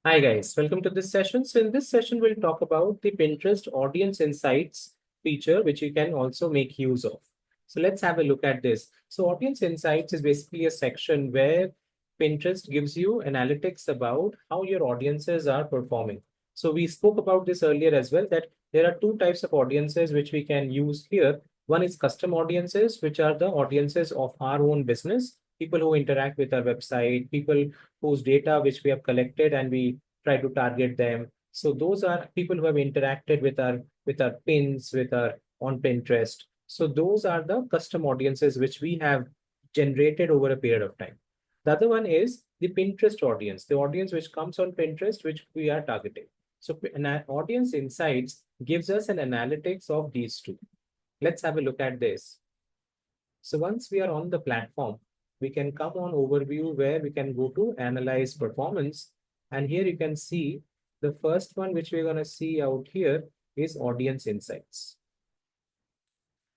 Hi guys, welcome to this session. So in this session, we'll talk about the Pinterest Audience Insights feature, which you can also make use of. So let's have a look at this. So Audience Insights is basically a section where Pinterest gives you analytics about how your audiences are performing. So we spoke about this earlier as well, that there are two types of audiences which we can use here. One is custom audiences, which are the audiences of our own business, people who interact with our website, people whose data which we have collected and we try to target them. So those are people who have interacted with our pins, with our on Pinterest. So those are the custom audiences which we have generated over a period of time. The other one is the Pinterest audience, the audience which comes on Pinterest, which we are targeting. So an audience insights gives us an analytics of these two. Let's have a look at this. So once we are on the platform, we can come on overview where we can go to analyze performance. And here you can see the first one, which we're going to see out here is audience insights.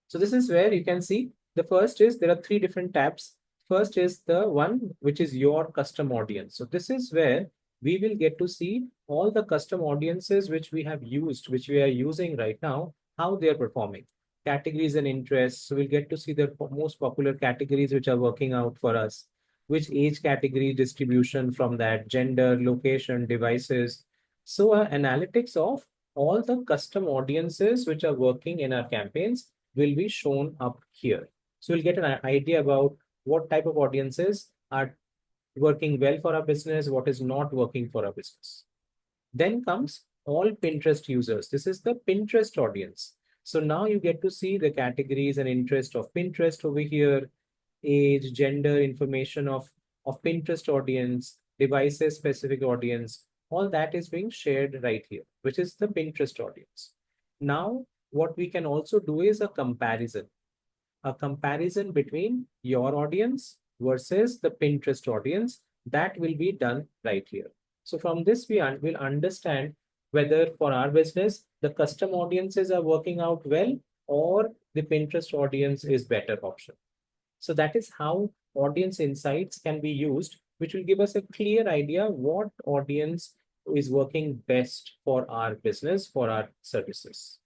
So this is where you can see the first is there are three different tabs. First is the one which is your custom audience. So this is where we will get to see all the custom audiences which we have used, which we are using right now, how they are performing. Categories and interests. So we'll get to see the most popular categories which are working out for us, which age category distribution from that, gender, location, devices. So analytics of all the custom audiences which are working in our campaigns will be shown up here. So we'll get an idea about what type of audiences are working well for our business, what is not working for our business. Then comes all Pinterest users. This is the Pinterest audience. So now you get to see the categories and interest of Pinterest over here, age, gender information of Pinterest audience, devices specific audience, all that is being shared right here, which is the Pinterest audience. Now, what we can also do is a comparison between your audience versus the Pinterest audience that will be done right here. So from this, we will understand whether for our business, the custom audiences are working out well or the Pinterest audience is better option. So that is how audience insights can be used, which will give us a clear idea what audience is working best for our business, for our services.